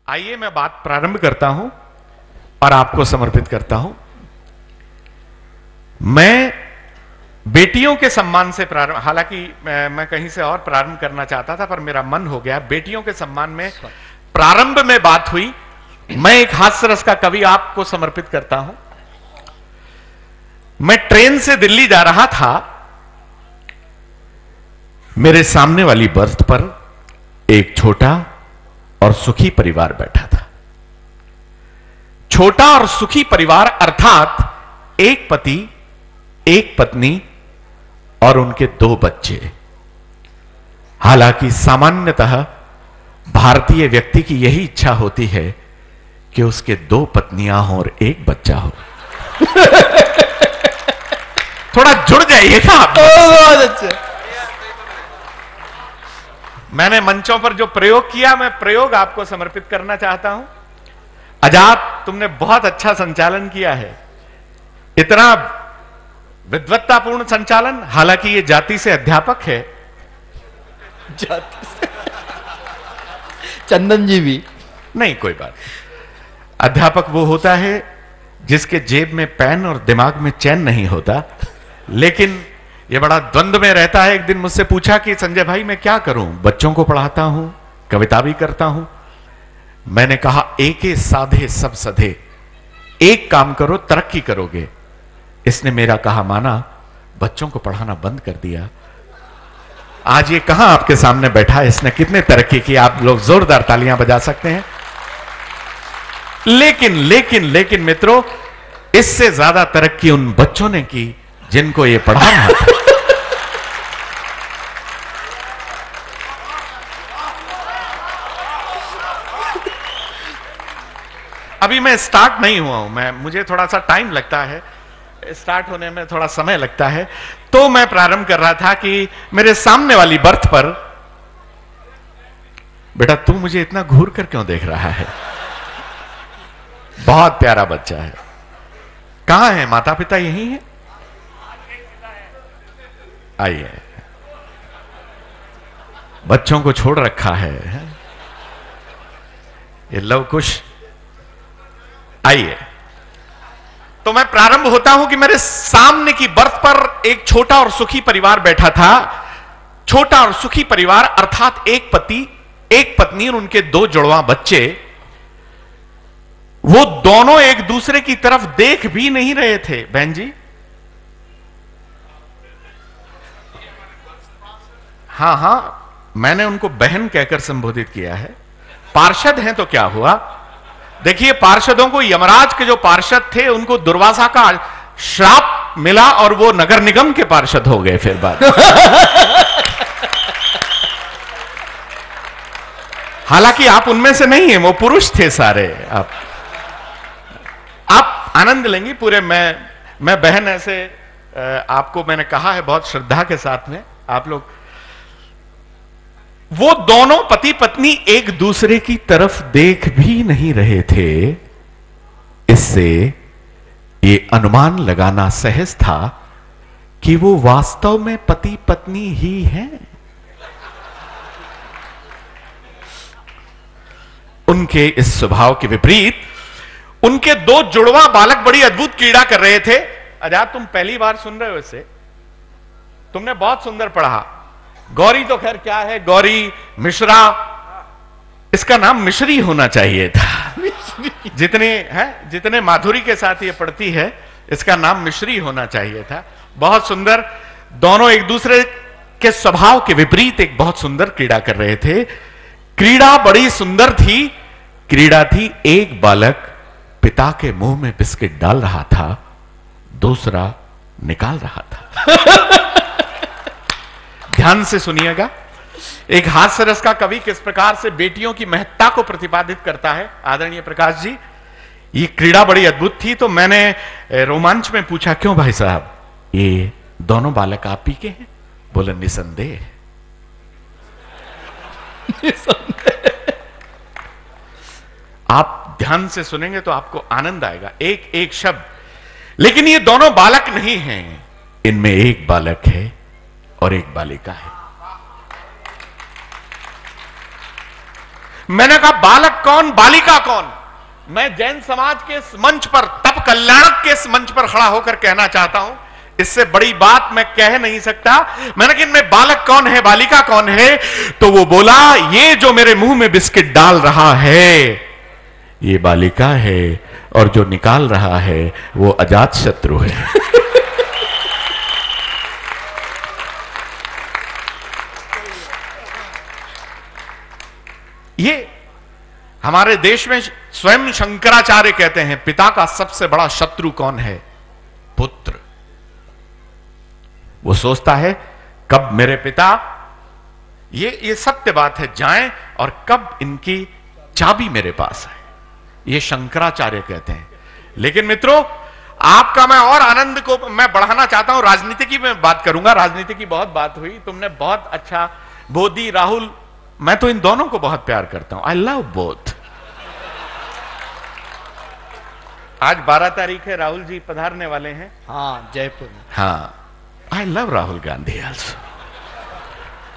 आइए मैं बात प्रारंभ करता हूं और आपको समर्पित करता हूं। मैं बेटियों के सम्मान से प्रारंभ, हालांकि मैं कहीं से और प्रारंभ करना चाहता था पर मेरा मन हो गया। बेटियों के सम्मान में प्रारंभ में बात हुई। मैं एक हास्य रस का कवि आपको समर्पित करता हूं। मैं ट्रेन से दिल्ली जा रहा था। मेरे सामने वाली बर्थ पर एक छोटा और सुखी परिवार बैठा था। छोटा और सुखी परिवार अर्थात एक पति, एक पत्नी और उनके 2 बच्चे। हालांकि सामान्यतः भारतीय व्यक्ति की यही इच्छा होती है कि उसके 2 पत्नियां हों और 1 बच्चा हो। थोड़ा जुड़ जाइएगा आप। बहुत अच्छा। मैंने मंचों पर जो प्रयोग किया, मैं प्रयोग आपको समर्पित करना चाहता हूं। आजाद, तुमने बहुत अच्छा संचालन किया है, इतना विद्वत्तापूर्ण संचालन। हालांकि ये जाति से अध्यापक है। जाति से चंदन जी भी नहीं, कोई बात। अध्यापक वो होता है जिसके जेब में पेन और दिमाग में चैन नहीं होता। लेकिन ये बड़ा द्वंद्व में रहता है। एक दिन मुझसे पूछा कि संजय भाई मैं क्या करूं, बच्चों को पढ़ाता हूं, कविता भी करता हूं। मैंने कहा एके साधे सब सधे, एक काम करो तरक्की करोगे। इसने मेरा कहा माना, बच्चों को पढ़ाना बंद कर दिया। आज ये कहां आपके सामने बैठा है, इसने कितने तरक्की की, आप लोग जोरदार तालियां बजा सकते हैं। लेकिन लेकिन लेकिन मित्रों, इससे ज्यादा तरक्की उन बच्चों ने की जिनको ये पढ़ा रहा था। अभी मैं स्टार्ट नहीं हुआ हूं, मुझे थोड़ा सा टाइम लगता है, स्टार्ट होने में थोड़ा समय लगता है। तो मैं प्रारंभ कर रहा था कि मेरे सामने वाली बर्थ पर, बेटा तू मुझे इतना घूर कर क्यों देख रहा है, बहुत प्यारा बच्चा है। कहां है माता पिता? यही है। आइए, बच्चों को छोड़ रखा है ये लव कुश। आइए, तो मैं प्रारंभ होता हूं कि मेरे सामने की बर्थ पर एक छोटा और सुखी परिवार बैठा था। छोटा और सुखी परिवार अर्थात एक पति, एक पत्नी और उनके 2 जुड़वा बच्चे। वो दोनों एक दूसरे की तरफ देख भी नहीं रहे थे। बहन जी, हाँ हाँ, मैंने उनको बहन कहकर संबोधित किया है। पार्षद हैं तो क्या हुआ? देखिए, पार्षदों को, यमराज के जो पार्षद थे उनको दुर्वासा का श्राप मिला और वो नगर निगम के पार्षद हो गए फिर बाद। हालांकि आप उनमें से नहीं है, वो पुरुष थे सारे। आप आनंद लेंगी पूरे। मैं बहन ऐसे आपको मैंने कहा है बहुत श्रद्धा के साथ में। आप लोग, वो दोनों पति पत्नी एक दूसरे की तरफ देख भी नहीं रहे थे। इससे ये अनुमान लगाना सहज था कि वो वास्तव में पति पत्नी ही हैं। उनके इस स्वभाव के विपरीत उनके 2 जुड़वा बालक बड़ी अद्भुत क्रीड़ा कर रहे थे। आजाद, तुम पहली बार सुन रहे हो इसे, तुमने बहुत सुंदर पढ़ा। गौरी तो खैर क्या है, गौरी मिश्रा, इसका नाम मिश्री होना चाहिए था। जितने माधुरी के साथ ये पढ़ती है, इसका नाम मिश्री होना चाहिए था। बहुत सुंदर। दोनों एक दूसरे के स्वभाव के विपरीत एक बहुत सुंदर क्रीड़ा कर रहे थे। क्रीड़ा बड़ी सुंदर थी। क्रीड़ा थी, एक बालक पिता के मुंह में बिस्किट डाल रहा था, दूसरा निकाल रहा था। ध्यान से सुनिएगा, एक हास्य रस का कवि किस प्रकार से बेटियों की महत्ता को प्रतिपादित करता है। आदरणीय प्रकाश जी, ये क्रीड़ा बड़ी अद्भुत थी। तो मैंने रोमांच में पूछा, क्यों भाई साहब, ये दोनों बालक आप ही के हैं? बोले निसंदेह। आप ध्यान से सुनेंगे तो आपको आनंद आएगा, एक एक शब्द। लेकिन ये दोनों बालक नहीं हैं, इनमें एक बालक है और एक बालिका है। मैंने कहा बालक कौन, बालिका कौन? मैं जैन समाज के इस मंच पर, तब कल्याणक के इस मंच पर खड़ा होकर कहना चाहता हूं, इससे बड़ी बात मैं कह नहीं सकता। मैंने कहा इनमें बालक कौन है, बालिका कौन है? तो वो बोला, ये जो मेरे मुंह में बिस्किट डाल रहा है ये बालिका है, और जो निकाल रहा है वो अजात शत्रु है। ये हमारे देश में स्वयं शंकराचार्य कहते हैं, पिता का सबसे बड़ा शत्रु कौन है? पुत्र। वो सोचता है कब मेरे पिता, ये सत्य बात है, जाएं और कब इनकी चाबी मेरे पास है। ये शंकराचार्य कहते हैं। लेकिन मित्रों, आपका मैं और आनंद को मैं बढ़ाना चाहता हूं। राजनीति की मैं बात करूंगा, राजनीति की बहुत बात हुई, तुमने बहुत अच्छा, मोदी राहुल, मैं तो इन दोनों को बहुत प्यार करता हूं। I love both. आज 12 तारीख है, राहुल जी पधारने वाले हैं। हाँ, जयपुर में। हाँ, I love Rahul Gandhi also.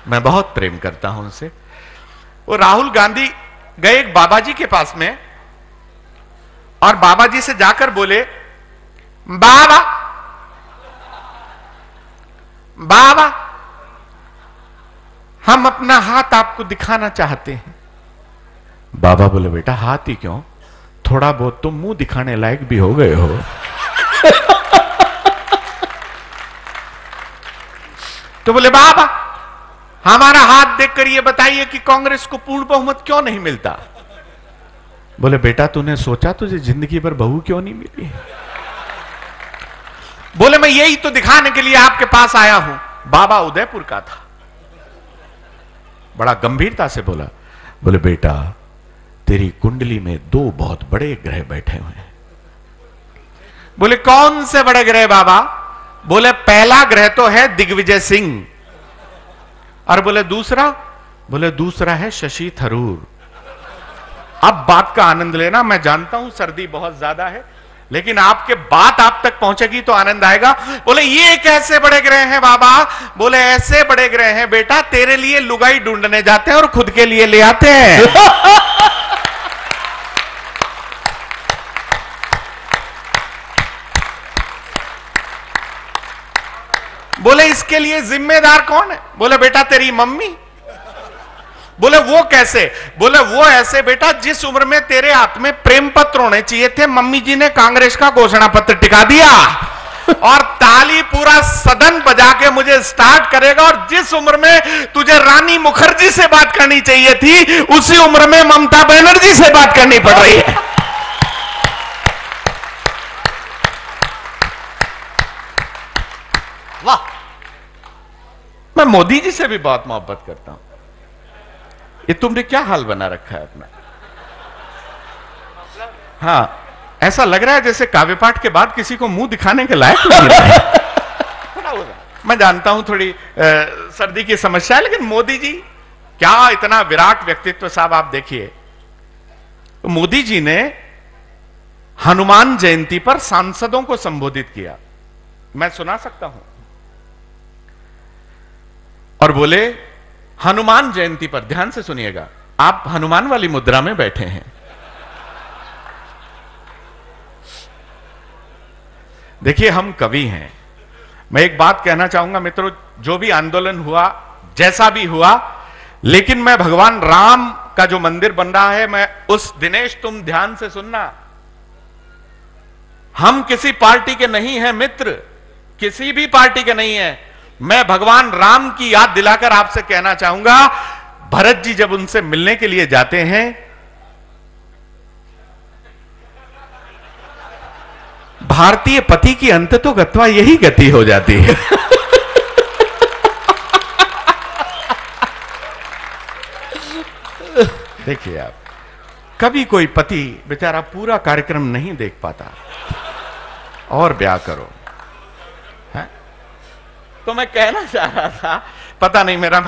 मैं बहुत प्रेम करता हूं उनसे। वो राहुल गांधी गए एक बाबा जी के पास में, और बाबा जी से जाकर बोले, बाबा बाबा हम अपना हाथ आपको दिखाना चाहते हैं। बाबा बोले, बेटा हाथ ही क्यों, थोड़ा बहुत तुम मुंह दिखाने लायक भी हो गए हो। तो बोले, बाबा हमारा हाथ देखकर ये बताइए कि कांग्रेस को पूर्ण बहुमत क्यों नहीं मिलता? बोले, बेटा तूने सोचा तुझे जिंदगी भर बहू क्यों नहीं मिली? बोले, मैं यही तो दिखाने के लिए आपके पास आया हूं। बाबा उदयपुर का था, बड़ा गंभीरता से बोला, बोले बेटा तेरी कुंडली में 2 बहुत बड़े ग्रह बैठे हुए हैं। बोले, कौन से बड़े ग्रह बाबा? बोले, पहला ग्रह तो है दिग्विजय सिंह, और बोले दूसरा? बोले दूसरा है शशि थरूर। अब बात का आनंद लेना। मैं जानता हूं सर्दी बहुत ज्यादा है, लेकिन आपके बात आप तक पहुंचेगी तो आनंद आएगा। बोले, ये कैसे बड़े ग्रह हैं बाबा? बोले, ऐसे बड़े ग्रह हैं बेटा, तेरे लिए लुगाई ढूंढने जाते हैं और खुद के लिए ले आते हैं। बोले, इसके लिए जिम्मेदार कौन है? बोले, बेटा तेरी मम्मी। बोले, वो कैसे? बोले, वो ऐसे बेटा, जिस उम्र में तेरे हाथ में प्रेम पत्र होने चाहिए थे, मम्मी जी ने कांग्रेस का घोषणा पत्र टिका दिया, और ताली पूरा सदन बजा के मुझे स्टार्ट करेगा। और जिस उम्र में तुझे रानी मुखर्जी से बात करनी चाहिए थी, उसी उम्र में ममता बनर्जी से बात करनी पड़ रही है। वाह। मैं मोदी जी से भी बहुत मोहब्बत करता हूं। ये तुमने क्या हाल बना रखा है अपना? हाँ, ऐसा लग रहा है जैसे काव्य पाठ के बाद किसी को मुंह दिखाने के लायक नहीं रहा। मैं जानता हूं थोड़ी सर्दी की समस्या है, लेकिन मोदी जी क्या इतना विराट व्यक्तित्व। साहब आप देखिए, मोदी जी ने हनुमान जयंती पर सांसदों को संबोधित किया, मैं सुना सकता हूं। और बोले, हनुमान जयंती पर, ध्यान से सुनिएगा, आप हनुमान वाली मुद्रा में बैठे हैं। देखिए, हम कवि हैं। मैं एक बात कहना चाहूंगा मित्रों, जो भी आंदोलन हुआ, जैसा भी हुआ, लेकिन मैं भगवान राम का जो मंदिर बन रहा है, मैं उस, दिनेश तुम ध्यान से सुनना, हम किसी पार्टी के नहीं हैं मित्र, किसी भी पार्टी के नहीं है। मैं भगवान राम की याद दिलाकर आपसे कहना चाहूंगा, भरत जी जब उनसे मिलने के लिए जाते हैं, भारतीय पति की अंत तो गत्वा यही गति हो जाती है। देखिए आप, कभी कोई पति बेचारा पूरा कार्यक्रम नहीं देख पाता, और ब्याह करो। तो मैं कहना चाह रहा था, पता नहीं मेरा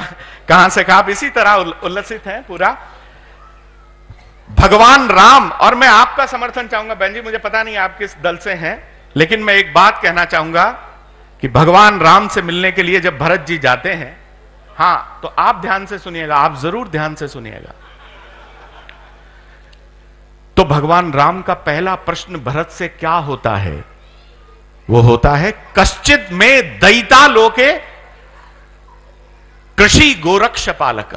कहां से कहा, आप इसी तरह उल्लसित हैं पूरा। भगवान राम, और मैं आपका समर्थन चाहूंगा बहन जी, मुझे पता नहीं आप किस दल से हैं, लेकिन मैं एक बात कहना चाहूंगा कि भगवान राम से मिलने के लिए जब भरत जी जाते हैं, हां, तो आप ध्यान से सुनिएगा, आप जरूर ध्यान से सुनिएगा। भगवान राम का पहला प्रश्न भरत से क्या होता है? वो होता है कश्चित में दयिता लोके कृषि गोरक्ष पालक।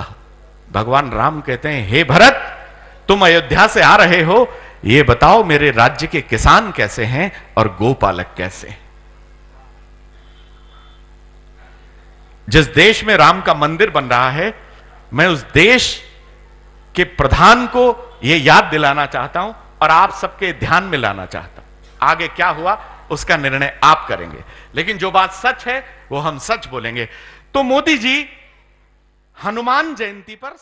भगवान राम कहते हैं, हे भरत, तुम अयोध्या से आ रहे हो, ये बताओ मेरे राज्य के किसान कैसे हैं और गोपालक कैसे हैं? जिस देश में राम का मंदिर बन रहा है, मैं उस देश के प्रधान को यह याद दिलाना चाहता हूं और आप सबके ध्यान में लाना चाहता हूं। आगे क्या हुआ उसका निर्णय आप करेंगे, लेकिन जो बात सच है वो हम सच बोलेंगे। तो मोदी जी हनुमान जयंती पर